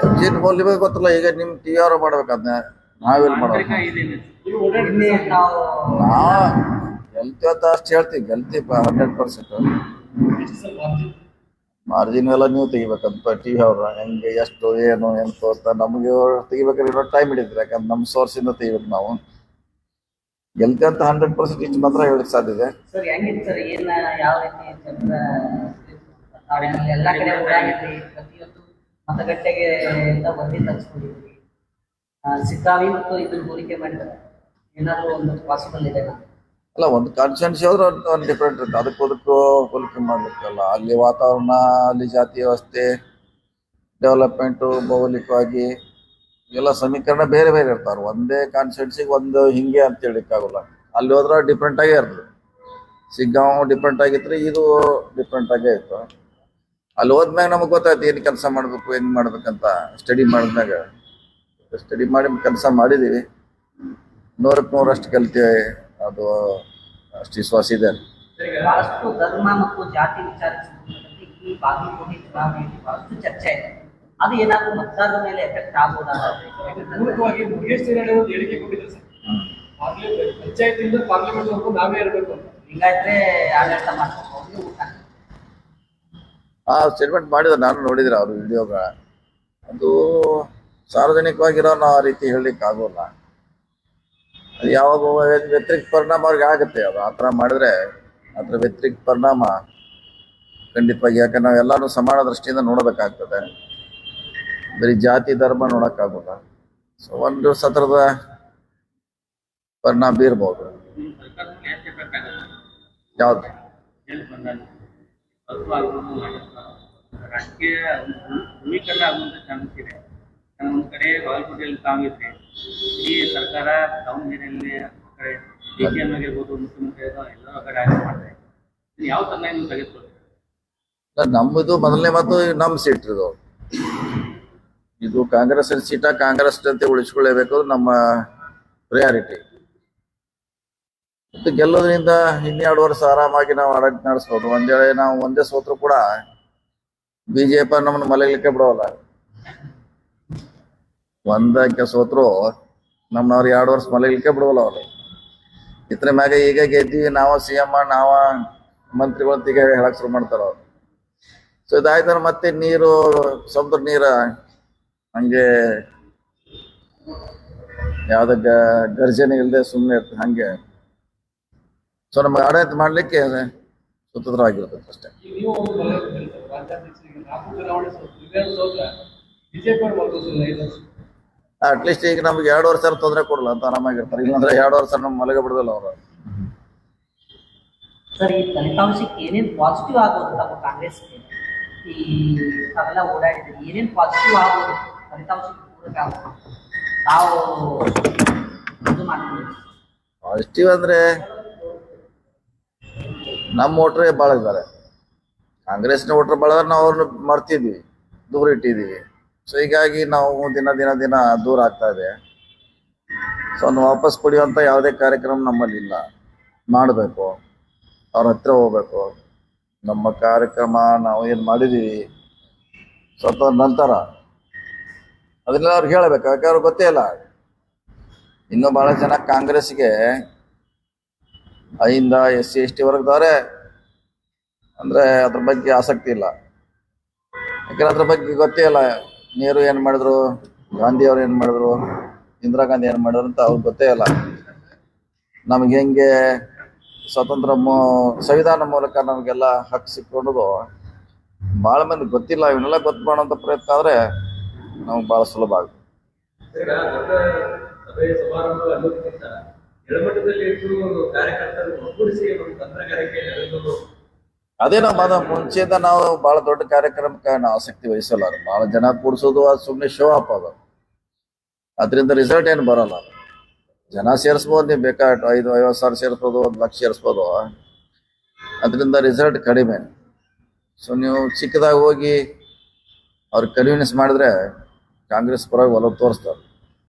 Exit poll ನಿಮಗೆ ಗೊತ್ತಿಲ್ಲ. ಈಗ ನಿಮ್ ಟಿವಿ ಅವ್ರು ಮಾಡ್ಬೇಕದ್ನ, ನಾವೆಲ್ಲಿ ಮಾಡ್ಬೇಕು? ನಾವು ಗೆಲ್ತೀವಿ ಅಂತ ಅಷ್ಟು ಹೇಳ್ತೀವಿ, ಗೆಲ್ತೀವಿ 100%. ಮಾರ್ಜಿನ್ ಎಲ್ಲ ನೀವು ತೆಗಿಬೇಕಂತ ಟಿವಿ ಅವ್ರ ಹೆಂಗೆ ಎಷ್ಟು ಏನು ಎಂತ ಅಂತ ನಮಗೆ ತೆಗಿಬೇಕಾದ್ರೆ ಟೈಮ್ ಹಿಡಿದ್ರಿ. ಯಾಕಂದ್ರೆ ನಮ್ಮ ಸೋರ್ಸ್ ಇಂದ ತೆಗಿಬೇಕು ನಾವು. ಗೆಲ್ತೀವಿ ಅಂತ 100% ಇಷ್ಟು ಮಾತ್ರ ಹೇಳಕ್ ಸಾಧ್ಯ ಇದೆ. ಸರ್ ಹೆಂಗಿತ್ತು ಸರ್, ಏನ ಯಾವ ರೀತಿ ಎಲ್ಲ ಕಡೆ ಓಡಾಡಿದ್ರಿ, ಪ್ರತಿಯೊಂದು ಮತಗಟ್ಟೆಗೆ ವರದಿ ತರಿಸ್ಕೊಂಡಿದ್ರಿ, ಸಿಕ್ಕಾವಿ ಮತ್ತು ಇದನ್ನ ಹೋಲಿಕೆ ಮಾಡಿದ್ರೆ ಏನಾದ್ರು ಒಂದು ಪಾಸಿಬಲ್ ಇದೆ? ಅಲ್ಲ, ಒಂದು ಕಾನ್ಸ್ಟಿಟ್ಯೂನ್ಸಿ ಹೋದ್ರೆ ಒಂದು ಡಿಫ್ರೆಂಟ್ ಇರುತ್ತೆ. ಅದಕ್ಕೂ ಹೋಲಿಕೆ ಮಾಡ್ಲಿಕ್ಕಲ್ಲ. ಅಲ್ಲಿ ವಾತಾವರಣ, ಅಲ್ಲಿ ಜಾತಿ ವ್ಯವಸ್ಥೆ, ಡೆವಲಪ್ಮೆಂಟು, ಭೌಗೋಳಿಕವಾಗಿ ಎಲ್ಲ ಸಮೀಕರಣ ಬೇರೆ ಬೇರೆ ಇರ್ತಾವೆ. ಒಂದೇ ಕಾನ್ಸ್ಟಿಟ್ಯೂನ್ಸಿಗೆ ಒಂದು ಹಿಂಗೆ ಅಂತ ಹೇಳಿಕ್ಕಾಗಲ್ಲ. ಅಲ್ಲಿ ಹೋದ್ರೆ ಡಿಫ್ರೆಂಟ್ ಆಗೇ ಇರ್ತದೆ. ಸಿಗ್ಗಾಂವ್ ಡಿಫ್ರೆಂಟ್ ಆಗಿತ್ತು, ಇದು ಡಿಫ್ರೆಂಟ್ ಆಗೇ ಇತ್ತು. ಅಲ್ಲಿ ಹೋದ್ಮ್ಯಾಗ ನಮಗೆ ಗೊತ್ತಾಯ್ತು ಏನು ಕೆಲಸ ಮಾಡಬೇಕು, ಹೆಂಗೆ ಮಾಡ್ಬೇಕಂತ. ಸ್ಟಡಿ ಮಾಡಿದ್ಮ್ಯಾಗ ಸ್ಟಡಿ ಮಾಡಿ ಕೆಲಸ ಮಾಡಿದ್ದೀವಿ. 100ಕ್ಕೆ 100 ಕಲ್ತೀವಿ. ಅದು ಅಷ್ಟು ವಿಶ್ವಾಸ ಇದೆ. ಬಹಳಷ್ಟು ಧರ್ಮ ಮತ್ತು ಜಾತಿ ವಿಚಾರ ಈ ಬಾಗಲಕೋಟೆ ಚುನಾವಣೆಯಲ್ಲಿ ಬಹಳಷ್ಟು ಚರ್ಚೆ ಇದೆ. ಅದು ಏನಾದರೂ ಮತದಾರರ ಮೇಲೆ ಎಫೆಕ್ಟ್ ಆಗ್ಬೋದಾ? ಮೂಲಕವಾಗಿ ಮುಖೇಶ್ ಹೇಳಿಕೆ ಕೊಟ್ಟಿದ್ರು ಸರ್, ಪಂಚಾಯತಿಂದ ಪಾರ್ಲಿಮೆಂಟ್ ನಾವೇ ಇರಬೇಕು, ಹಿಂಗಾದ್ರೆ ಆಡಳಿತ ಮಾಡಬೇಕು. ಆ ಸ್ಟೇಟ್ಮೆಂಟ್ ಮಾಡಿದ್ರೆ ನಾನು ನೋಡಿದ್ರೆ ಅವ್ರ ವಿಡಿಯೋಗಳ. ಅದು ಸಾರ್ವಜನಿಕವಾಗಿರೋ ನಾವು ಆ ರೀತಿ ಹೇಳಲಿಕ್ಕೆ ಆಗೋಲ್ಲ. ಅದು ಯಾವಾಗ ವ್ಯತಿರಿಕ್ತ ಪರಿಣಾಮ ಅವ್ರಿಗೆ ಆಗುತ್ತೆ. ಅದು ಆ ಥರ ಮಾಡಿದ್ರೆ ಅದರ ವ್ಯತಿರಿಕ್ತ ಪರಿಣಾಮ ಖಂಡಿತವಾಗಿ. ಯಾಕಂದ್ರೆ ನಾವೆಲ್ಲರೂ ಸಮಾನ ದೃಷ್ಟಿಯಿಂದ ನೋಡಬೇಕಾಗ್ತದೆ, ಬರೀ ಜಾತಿ ಧರ್ಮ ನೋಡೋಕ್ಕಾಗೋಲ್ಲ. ಸೊ ಒಂದು ಸತ್ರದ ಪರಿಣಾಮ ಬೀರ್ಬೋದು. ಯಾವ್ದು ರಾಜಕೀಯ ಧ್ರುವೀಕರಣ ಆಗುವಂಥ ಚಾನ್ಸ್ ಇದೆ. ಒಂದು ಕಡೆ ಬಾಗಲಕೋಟೆಯಲ್ಲಿ ತಾವಿದ್ರೆ ಈ ಸರ್ಕಾರ ದಾವಣಗೆರೆಯಲ್ಲಿ ಕಡೆ ಡಿ ಸಿ ಎಂ ಆಗಿರ್ಬೋದು, ಮುಖ್ಯಮಂತ್ರಿ ಎಲ್ಲರೂ ಕಡೆ ಆಯ್ಕೆ ಮಾಡ್ತಾರೆ. ಯಾವ ತನ್ನ ನೀವು ತೆಗೆದುಕೊಳ್ತೀವಿ? ನಮ್ಮದು ಮೊದಲನೇ ಮಾತು ನಮ್ಮ ಸೀಟ್ ಇದು ಕಾಂಗ್ರೆಸ್ ಸೀಟ. ಕಾಂಗ್ರೆಸ್ ಜೊತೆ ಉಳಿಸ್ಕೊಳ್ಳೇಬೇಕು, ನಮ್ಮ ಪ್ರಿಯಾರಿಟಿ. ಮತ್ತು ಗೆಲ್ಲೋದ್ರಿಂದ 2 ವರ್ಷ ಆರಾಮಾಗಿ ನಾವು ಆಡಳಿತ ನಡೆಸ್ಬೋದು. ಒಂದ್ ವೇಳೆ ನಾವು ಒಂದೇ ಸೋತ್ರು ಕೂಡ ಬಿಜೆಪಿ ನಮ್ಮನ್ನು ಮಲಗಲಿಕ್ಕೆ ಬಿಡೋಲ್ಲ. ಒಂದಕ್ಕೆ ಸೋತ್ರು ನಮ್ಮವ್ರು 2 ವರ್ಷ ಮಲಗಲಿಕ್ಕೆ ಬಿಡೋಲ್ಲ ಅವರು. ಇತರ ಮ್ಯಾಗ ಈಗ ಗೆದ್ದೀವಿ, ನಾವು CM ನಾವ ಮಂತ್ರಿಗಳು ಈಗ ಹೇಳಕ್ ಶುರು ಮಾಡ್ತಾರ ಅವ್ರು. ಸೊ ಇದಾಯ್ತಾರೆ ಮತ್ತೆ ನೀರು, ಸಮುದ್ರ ನೀರ ಹಂಗೆ ಯಾವ್ದ ಗರ್ಜನೆ ಇಲ್ಲದೆ ಸುಮ್ಮನೆ ಇರ್ತದೆ ಹಂಗೆ. ಸೊ ನಮ್ಗೆ ಆಡಳಿತ ಮಾಡ್ಲಿಕ್ಕೆ ಸ್ವತಂತ್ರವಾಗಿರ್ತದೆ ಅಷ್ಟೇ. ಅಟ್ಲೀಸ್ಟ್ ಈಗ ನಮ್ಗೆ 2 ವರ್ಷ ತೊಂದರೆ ಕೊಡಲ್ಲ ಅಂತ ಆರಾಮಾಗಿರ್ತಾರೆ. ಇಲ್ಲಾಂದ್ರೆ 2 ವರ್ಷ ನಮ್ಗೆ ಮಲಗ ಬಿಡೋದಿಲ್ಲ ಅವರು. ಸರ್, ಈ ಫಲಿತಾಂಶಕ್ಕೆ ಏನೇನು ಪಾಸಿಟಿವ್ ಆಗೋದು ನಮ್ಮ ಕಾಂಗ್ರೆಸ್ಗೆ? ಈ ತಾವೆಲ್ಲ ಓಡಾಡಿದ್ರಿ, ಏನೇನು ಪಾಸಿಟಿವ್ ಆಗೋದು ಫಲಿತಾಂಶಕ್ಕೆ ಪೂರಕ ಆಗೋದು ನಾವು ಇದು ಮಾಡ್ತೀವಿ? ಪಾಸಿಟಿವ್ ಅಂದ್ರೆ ನಮ್ಮ ವೋಟ್ರೇ ಭಾಳ ಇದ್ದಾರೆ. ಕಾಂಗ್ರೆಸ್ನ ವೋಟ್ರ್ ಭಾಳ ನಾವು ಅವ್ರನ್ನ ಮರ್ತಿದ್ವಿ, ದೂರ ಇಟ್ಟಿದ್ದೀವಿ. ಸೊ ಹೀಗಾಗಿ ನಾವು ದಿನ ದಿನ ದಿನ ದೂರ ಆಗ್ತಾ ಇದೆ. ಸೊ ಅವ್ನು ವಾಪಸ್ ಪಡೆಯುವಂಥ ಯಾವುದೇ ಕಾರ್ಯಕ್ರಮ ನಮ್ಮಲ್ಲಿ ಇಲ್ಲ. ಮಾಡಬೇಕು, ಅವ್ರ ಹತ್ರ ಹೋಗ್ಬೇಕು. ನಮ್ಮ ಕಾರ್ಯಕ್ರಮ ನಾವು ಏನು ಮಾಡಿದ್ದೀವಿ ಸ್ವಲ್ಪ ನಂತರ ಅದನ್ನೆಲ್ಲ ಅವ್ರಿಗೆ ಹೇಳಬೇಕು. ಯಾಕೆ ಅವ್ರಿಗೆ ಗೊತ್ತೇ ಇಲ್ಲ. ಇನ್ನೂ ಭಾಳ ಜನ ಕಾಂಗ್ರೆಸ್ಗೆ ಐಯಿಂದ SC ST ವರ್ಗದವರೇ ಅಂದರೆ ಅದ್ರ ಬಗ್ಗೆ ಆಸಕ್ತಿ ಇಲ್ಲ. ಯಾಕಂದ್ರೆ ಅದ್ರ ಬಗ್ಗೆ ಗೊತ್ತೇ ಇಲ್ಲ. ನೆಹರು ಏನು ಮಾಡಿದ್ರು, ಗಾಂಧಿಯವ್ರು ಏನು ಮಾಡಿದ್ರು, ಇಂದಿರಾ ಗಾಂಧಿ ಏನು ಮಾಡಿದ್ರು ಅಂತ ಅವ್ರಿಗೆ ಗೊತ್ತೇ ಇಲ್ಲ. ನಮ್ಗೆ ಹೆಂಗೆ ಸ್ವತಂತ್ರ ಸಂವಿಧಾನ ಮೂಲಕ ನಮಗೆಲ್ಲ ಹಕ್ಕು ಸಿಕ್ಕೊಂಡದು ಭಾಳ ಮಂದಿ ಗೊತ್ತಿಲ್ಲ. ಇವನ್ನೆಲ್ಲ ಗೊತ್ತು ಮಾಡೋಂಥ ಪ್ರಯತ್ನ ಆದರೆ ನಮ್ಗೆ ಭಾಳ ಸುಲಭ ಆಗುತ್ತೆ. ಅದೇ ನಾವು ಮುಂಚೆಯಿಂದ ನಾವು ಭಾಳ ದೊಡ್ಡ ಕಾರ್ಯಕ್ರಮಕ್ಕೆ ನಾವು ಆಸಕ್ತಿ ವಹಿಸಲ್ಲ. ಭಾಳ ಜನ ಕೂಡಿಸೋದು ಅದು ಸುಮ್ಮನೆ ಶೋ ಅಪ್ ಅದು. ಅದರಿಂದ ರಿಸಲ್ಟ್ ಏನು ಬರೋಲ್ಲ. ಜನ ಸೇರಿಸ್ಬೋದು, ನೀವು ಬೇಕಾದ 50 ಸಾವಿರ ಸೇರಿಸ್ಬೋದು, 1 ಲಕ್ಷ ಸೇರಿಸ್ಬೋದು. ಅದರಿಂದ ರಿಸಲ್ಟ್ ಕಡಿಮೆ. ಸೊ ನೀವು ಚಿಕ್ಕದಾಗಿ ಹೋಗಿ ಅವ್ರಿಗೆ ಕನ್ವಿನ್ಸ್ ಮಾಡಿದ್ರೆ ಕಾಂಗ್ರೆಸ್ ಪರವಾಗಿ ಒಲವು ತೋರಿಸ್ತಾರೆ.